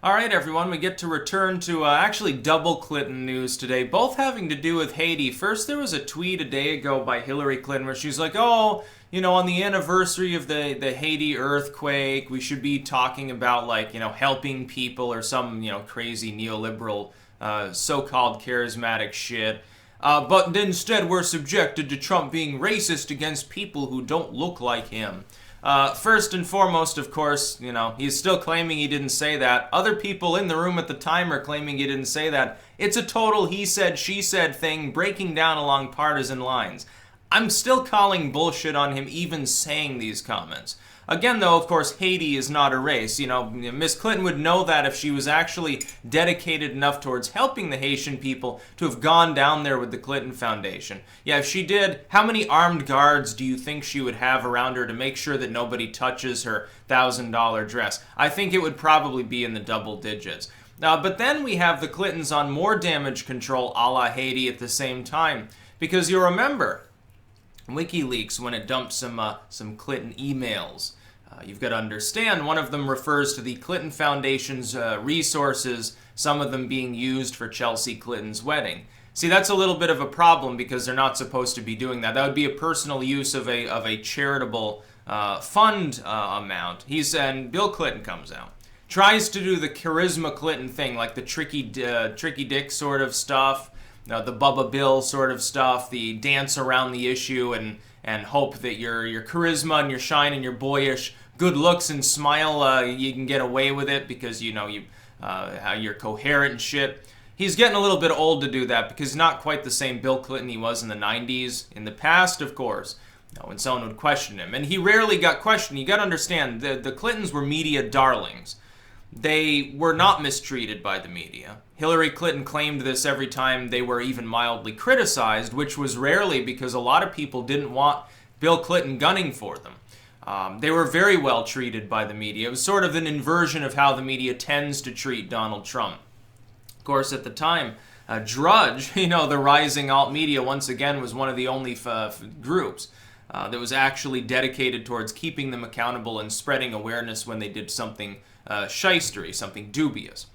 All right, everyone, we get to return to actually double Clinton news today, both having to do with Haiti. First, there was a tweet a day ago by Hillary Clinton where she's like, oh, on the anniversary of the Haiti earthquake, we should be talking about, like, helping people or some, crazy neoliberal, so-called charismatic shit. But instead, we're subjected to Trump being racist against people who don't look like him. First and foremost, of course, he's still claiming he didn't say that. Other people in the room at the time are claiming he didn't say that. It's a total he said, she said thing, breaking down along partisan lines. I'm still calling bullshit on him even saying these comments. Again, though, of course, Haiti is not a race. Miss Clinton would know that if she was actually dedicated enough towards helping the Haitian people to have gone down there with the Clinton Foundation. Yeah, if she did, how many armed guards do you think she would have around her to make sure that nobody touches her $1,000 dress? I think it would probably be in the double digits. But then we have the Clintons on more damage control a la Haiti at the same time. Because you remember, WikiLeaks, when it dumped some Clinton emails, you've got to understand, one of them refers to the Clinton Foundation's resources, some of them being used for Chelsea Clinton's wedding. See, that's a little bit of a problem because they're not supposed to be doing that. That would be a personal use of a charitable fund amount. And Bill Clinton comes out, tries to do the charisma Clinton thing, like the tricky dick sort of stuff, the Bubba Bill sort of stuff, the dance around the issue and hope that your charisma and your shine and your boyish good looks and smile, you can get away with it because how you're coherent and shit. He's getting a little bit old to do that because he's not quite the same Bill Clinton he was in the 90s. In the past, of course, when someone would question him. And he rarely got questioned. You got to understand, the Clintons were media darlings. They were not mistreated by the media. Hillary Clinton claimed this every time they were even mildly criticized, which was rarely because a lot of people didn't want Bill Clinton gunning for them. They were very well treated by the media. It was sort of an inversion of how the media tends to treat Donald Trump. Of course, at the time, Drudge, the rising alt media, once again, was one of the only groups that was actually dedicated towards keeping them accountable and spreading awareness when they did something shystery, something dubious.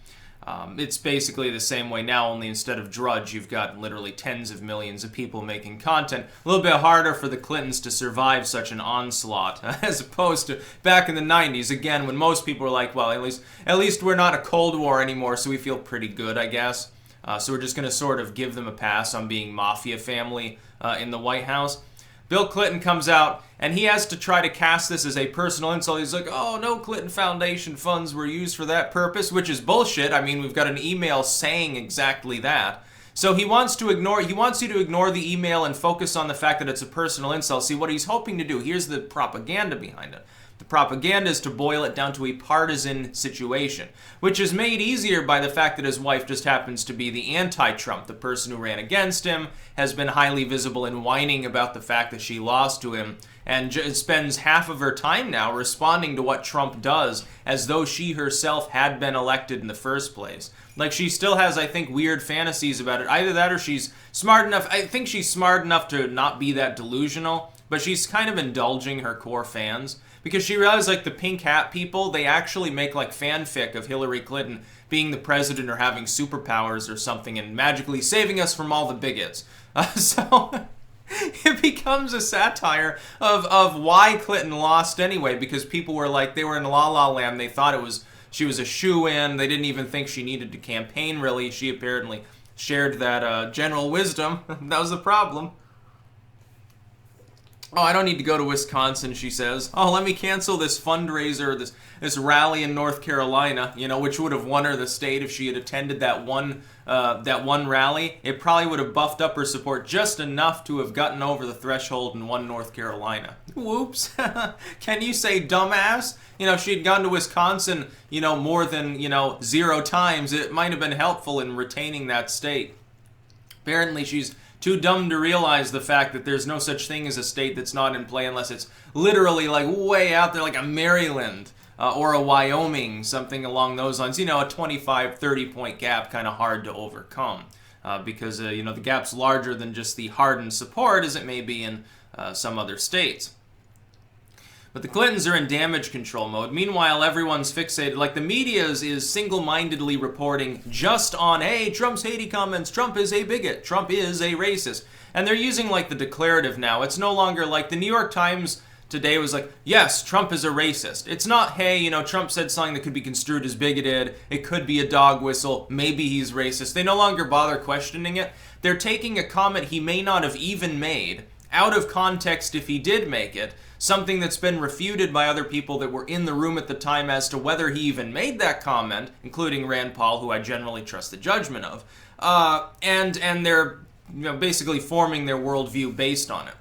It's basically the same way now, only instead of Drudge, you've got literally tens of millions of people making content. A little bit harder for the Clintons to survive such an onslaught, as opposed to back in the 90s, again, when most people were like, well, at least we're not a Cold War anymore, so we feel pretty good, I guess. So we're just going to sort of give them a pass on being mafia family in the White House. Bill Clinton comes out, and he has to try to cast this as a personal insult. He's like, oh, no Clinton Foundation funds were used for that purpose, which is bullshit. I mean, we've got an email saying exactly that. So he wants you to ignore the email and focus on the fact that it's a personal insult. See, what he's hoping to do, here's the propaganda behind it. The propaganda is to boil it down to a partisan situation, which is made easier by the fact that his wife just happens to be the anti-Trump. The person who ran against him has been highly visible in whining about the fact that she lost to him and spends half of her time now responding to what Trump does as though she herself had been elected in the first place. Like, she still has, I think, weird fantasies about it. Either that or she's smart enough. I think she's smart enough to not be that delusional, but she's kind of indulging her core fans. Because she realized, like, the pink hat people, they actually make, like, fanfic of Hillary Clinton being the president or having superpowers or something and magically saving us from all the bigots. So it becomes a satire of why Clinton lost anyway, because people were like, they were in La La Land, they thought she was a shoo-in, they didn't even think she needed to campaign, really. She apparently shared that general wisdom. That was the problem. Oh, I don't need to go to Wisconsin, she says. Oh, let me cancel this fundraiser, this rally in North Carolina, which would have won her the state if she had attended that one rally. It probably would have buffed up her support just enough to have gotten over the threshold and won North Carolina. Whoops. Can you say dumbass? If she'd gone to Wisconsin, more than, 0 times, it might have been helpful in retaining that state. Apparently, she's too dumb to realize the fact that there's no such thing as a state that's not in play unless it's literally like way out there, like a Maryland or a Wyoming, something along those lines. A 25, 30-point gap, kind of hard to overcome because, the gap's larger than just the hardened support as it may be in some other states. But the Clintons are in damage control mode. Meanwhile, everyone's fixated. Like, the media is single-mindedly reporting just on, hey, Trump's Haiti comments, Trump is a bigot, Trump is a racist. And they're using, like, the declarative now. It's no longer like the New York Times today was like, yes, Trump is a racist. It's not, hey, you know, Trump said something that could be construed as bigoted. It could be a dog whistle. Maybe he's racist. They no longer bother questioning it. They're taking a comment he may not have even made out of context if he did make it, something that's been refuted by other people that were in the room at the time as to whether he even made that comment, including Rand Paul, who I generally trust the judgment of, and they're, you know, basically forming their worldview based on it.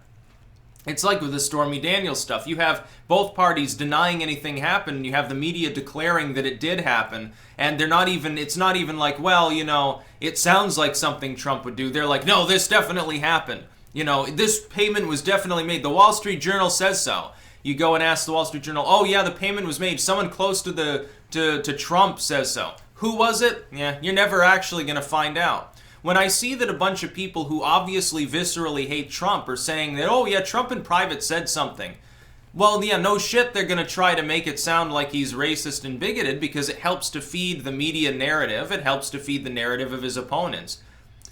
It's like with the Stormy Daniels stuff. You have both parties denying anything happened, and you have the media declaring that it did happen, and it's not even like, well, you know, it sounds like something Trump would do. They're like, no, this definitely happened. You know, this payment was definitely made. The Wall Street Journal says so. You go and ask the Wall Street Journal, oh yeah, the payment was made. Someone close to Trump says so. Who was it? Yeah, you're never actually going to find out. When I see that a bunch of people who obviously viscerally hate Trump are saying that, oh yeah, Trump in private said something. Well, yeah, no shit, they're going to try to make it sound like he's racist and bigoted because it helps to feed the media narrative. It helps to feed the narrative of his opponents.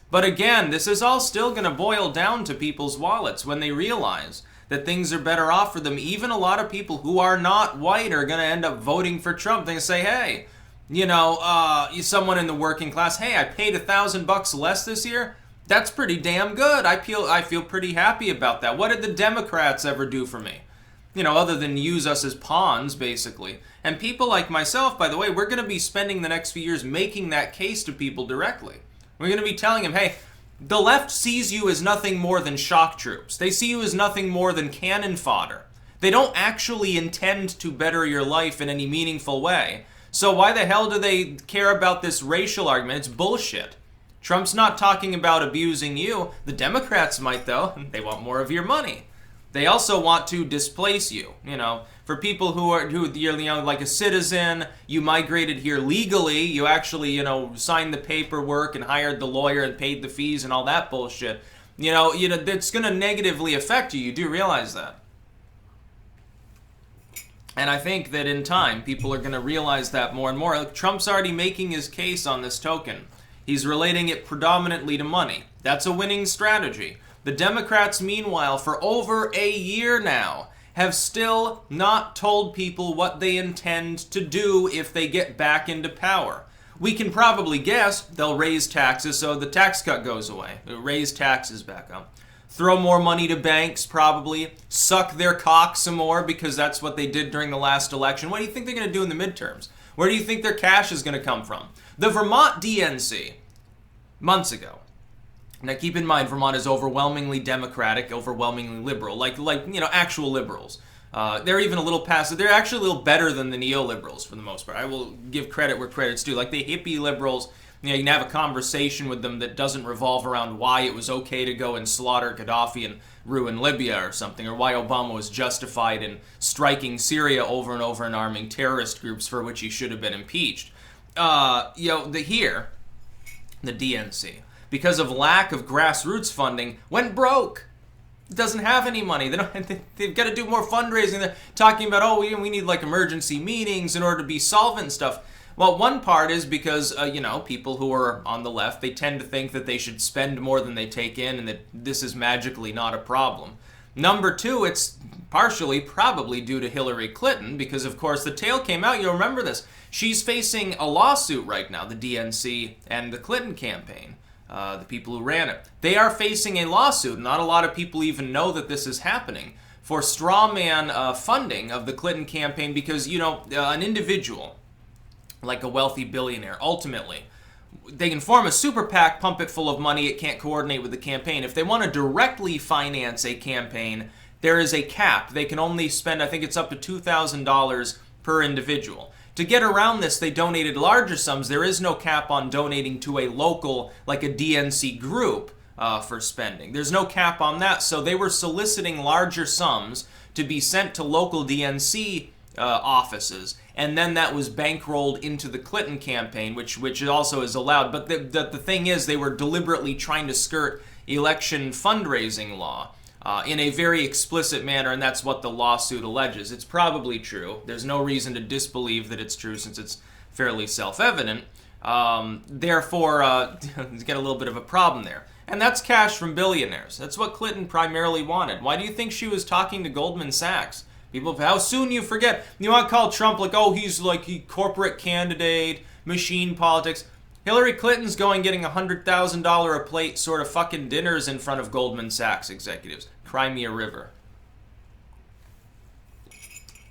But again, this is all still going to boil down to people's wallets when they realize that things are better off for them. Even a lot of people who are not white are going to end up voting for Trump. They're going to say, hey, you know, someone in the working class, hey, I paid $1,000 less this year. That's pretty damn good. I feel pretty happy about that. What did the Democrats ever do for me? You know, other than use us as pawns, basically. And people like myself, by the way, we're going to be spending the next few years making that case to people directly. We're going to be telling them, hey, the left sees you as nothing more than shock troops. They see you as nothing more than cannon fodder. They don't actually intend to better your life in any meaningful way. So why the hell do they care about this racial argument? It's bullshit. Trump's not talking about abusing you. The Democrats might, though. They want more of your money. They also want to displace you. You know, for people who you're, you know, like a citizen, you migrated here legally, you actually, you know, signed the paperwork and hired the lawyer and paid the fees and all that bullshit. You know, that's going to negatively affect you. You do realize that. And I think that in time, people are going to realize that more and more. Like, Trump's already making his case on this token. He's relating it predominantly to money. That's a winning strategy. The Democrats, meanwhile, for over a year now, have still not told people what they intend to do if they get back into power. We can probably guess they'll raise taxes so the tax cut goes away. They'll raise taxes back up. Throw more money to banks, probably. Suck their cock some more because that's what they did during the last election. What do you think they're going to do in the midterms? Where do you think their cash is going to come from? The Vermont DNC, months ago. Now keep in mind, Vermont is overwhelmingly Democratic, overwhelmingly liberal, like you know, actual liberals. They're even a little passive. They're actually a little better than the neoliberals for the most part. I will give credit where credit's due. Like the hippie liberals, you know, you can have a conversation with them that doesn't revolve around why it was okay to go and slaughter Gaddafi and ruin Libya or something, or why Obama was justified in striking Syria over and over and arming terrorist groups for which he should have been impeached. You know, the DNC, because of lack of grassroots funding, went broke. It doesn't have any money. They've got to do more fundraising. They're talking about, oh, we need like emergency meetings in order to be solvent and stuff. Well, one part is because, you know, people who are on the left, they tend to think that they should spend more than they take in and that this is magically not a problem. Number two, it's partially probably due to Hillary Clinton because, of course, the tale came out. You'll remember this. She's facing a lawsuit right now, the DNC and the Clinton campaign. The people who ran it. They are facing a lawsuit. Not a lot of people even know that this is happening for straw man funding of the Clinton campaign because, you know, an individual, like a wealthy billionaire, ultimately, they can form a super PAC, pump it full of money, it can't coordinate with the campaign. If they want to directly finance a campaign, there is a cap. They can only spend, I think it's up to $2,000 per individual. To get around this, they donated larger sums. There is no cap on donating to a local, like a DNC group, for spending. There's no cap on that, so they were soliciting larger sums to be sent to local DNC offices, and then that was bankrolled into the Clinton campaign, which also is allowed. But the thing is, they were deliberately trying to skirt election fundraising law. in a very explicit manner, and that's what the lawsuit alleges. It's probably true. There's no reason to disbelieve that it's true since it's fairly self-evident. Therefore, you get a little bit of a problem there. And that's cash from billionaires. That's what Clinton primarily wanted. Why do you think she was talking to Goldman Sachs? People, how soon you forget. You want to call Trump like, oh, he's like a corporate candidate, machine politics. Hillary Clinton's going getting $100,000 a plate sort of fucking dinners in front of Goldman Sachs executives. Crimea River.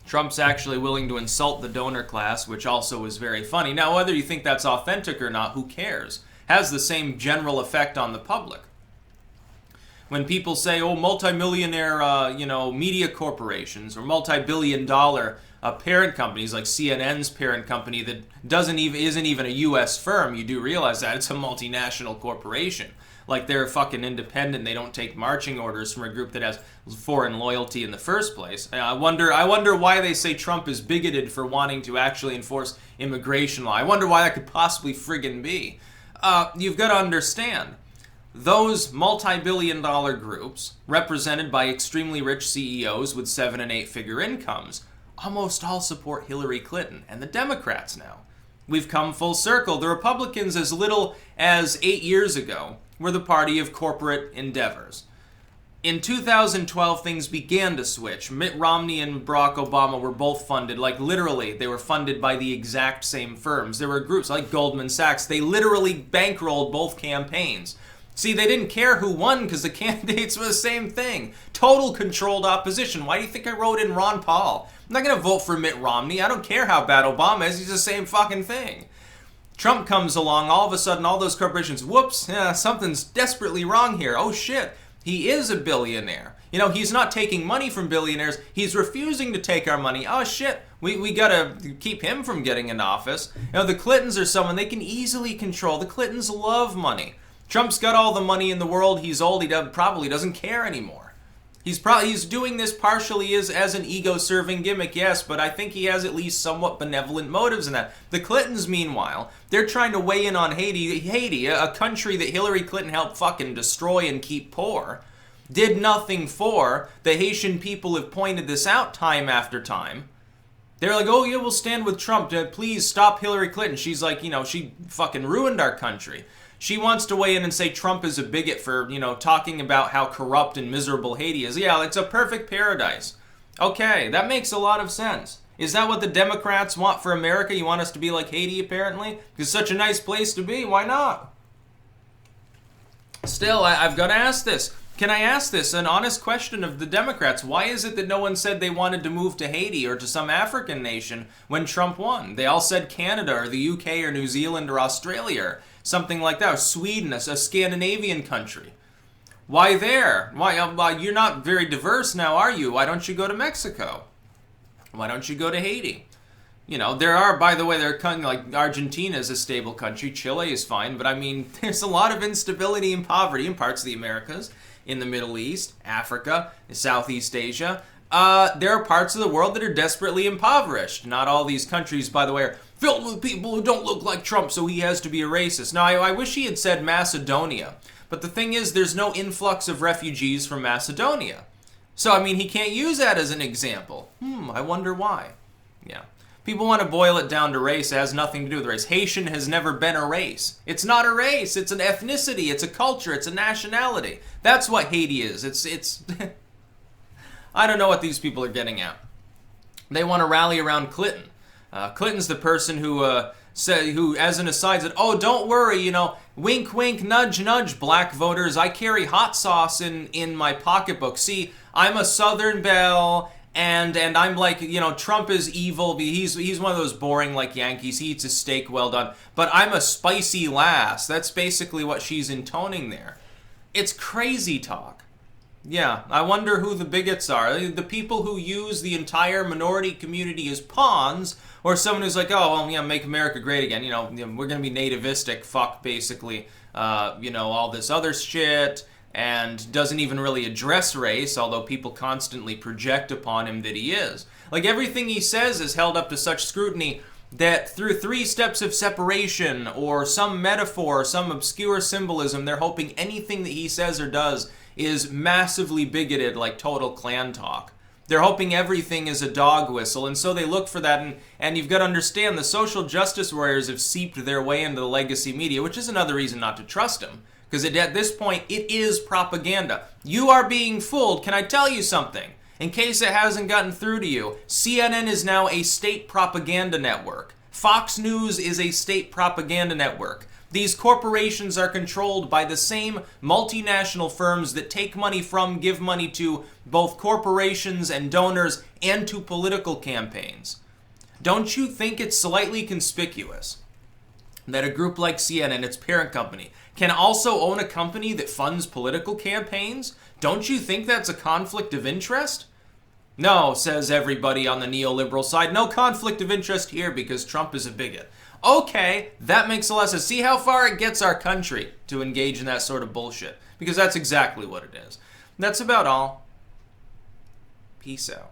Trump's actually willing to insult the donor class, which also is very funny. Now, whether you think that's authentic or not, who cares? Has the same general effect on the public. When people say, oh, multimillionaire, media corporations or multi-billion-dollar parent companies like CNN's parent company that isn't even a U.S. firm, you do realize that it's a multinational corporation. Like they're fucking independent. They don't take marching orders from a group that has foreign loyalty in the first place. I wonder why they say Trump is bigoted for wanting to actually enforce immigration law. I wonder why that could possibly friggin' be. You've got to understand, those multi-billion-dollar groups, represented by extremely rich CEOs with 7- and 8-figure incomes, almost all support Hillary Clinton and the Democrats now. We've come full circle. The Republicans, as little as 8 years ago, were the party of corporate endeavors. In 2012, things began to switch. Mitt Romney and Barack Obama were both funded, like literally, they were funded by the exact same firms. There were groups like Goldman Sachs. They literally bankrolled both campaigns. See, they didn't care who won because the candidates were the same thing. Total controlled opposition. Why do you think I wrote in Ron Paul? I'm not going to vote for Mitt Romney. I don't care how bad Obama is. He's the same fucking thing. Trump comes along, all of a sudden, all those corporations, whoops, something's desperately wrong here. Oh shit, he is a billionaire. He's not taking money from billionaires. He's refusing to take our money. Oh shit, we gotta keep him from getting in office. The Clintons are someone they can easily control. The Clintons love money. Trump's got all the money in the world. He's old. He probably doesn't care anymore. He's doing this partially as an ego-serving gimmick, yes, but I think he has at least somewhat benevolent motives in that. The Clintons, meanwhile, they're trying to weigh in on Haiti. Haiti, a country that Hillary Clinton helped fucking destroy and keep poor, did nothing for. The Haitian people have pointed this out time after time. They're like, oh yeah, we'll stand with Trump. Please stop Hillary Clinton. She's like, she fucking ruined our country. She wants to weigh in and say Trump is a bigot for, talking about how corrupt and miserable Haiti is. Yeah, it's a perfect paradise. Okay, that makes a lot of sense. Is that what the Democrats want for America? You want us to be like Haiti, apparently? It's such a nice place to be. Why not? Still, I've got to ask this. Can I ask this, an honest question of the Democrats? Why is it that no one said they wanted to move to Haiti or to some African nation when Trump won? They all said Canada or the UK or New Zealand or Australia. Something like that, or Sweden, a Scandinavian country. Why there? Why you're not very diverse now, are you? Why don't you go to Mexico? Why don't you go to Haiti? There are, by the way, like Argentina is a stable country. Chile is fine, but I mean, there's a lot of instability and poverty in parts of the Americas, in the Middle East, Africa, Southeast Asia. There are parts of the world that are desperately impoverished. Not all these countries, by the way, are filled with people who don't look like Trump, so he has to be a racist. Now, I wish he had said Macedonia. But the thing is, there's no influx of refugees from Macedonia. So, I mean, he can't use that as an example. I wonder why. Yeah. People want to boil it down to race. It has nothing to do with race. Haitian has never been a race. It's not a race. It's an ethnicity. It's a culture. It's a nationality. That's what Haiti is. It's I don't know what these people are getting at. They want to rally around Clinton. Clinton's the person who as an aside said, oh, don't worry, wink, wink, nudge, nudge, black voters. I carry hot sauce in my pocketbook. See, I'm a Southern belle, and I'm like, Trump is evil. He's one of those boring like Yankees. He eats a steak well done. But I'm a spicy lass. That's basically what she's intoning there. It's crazy talk. Yeah, I wonder who the bigots are. The people who use the entire minority community as pawns, or someone who's like, oh, well, make America great again. We're going to be nativistic, fuck, basically, all this other shit, and doesn't even really address race, although people constantly project upon him that he is. Like, everything he says is held up to such scrutiny that through 3 steps of separation, or some metaphor, some obscure symbolism, they're hoping anything that he says or does is massively bigoted, like total clan talk. They're hoping everything is a dog whistle, and so they look for that. And you've got to understand, the social justice warriors have seeped their way into the legacy media, which is another reason not to trust them. Because at this point, it is propaganda. You are being fooled. Can I tell you something? In case it hasn't gotten through to you, CNN is now a state propaganda network. Fox News is a state propaganda network. These corporations are controlled by the same multinational firms that take money from, give money to both corporations and donors and to political campaigns. Don't you think it's slightly conspicuous that a group like CNN, its parent company, can also own a company that funds political campaigns? Don't you think that's a conflict of interest? No, says everybody on the neoliberal side. No conflict of interest here because Trump is a bigot. Okay, that makes a lot of sense. See how far it gets our country to engage in that sort of bullshit. Because that's exactly what it is. That's about all. Peace out.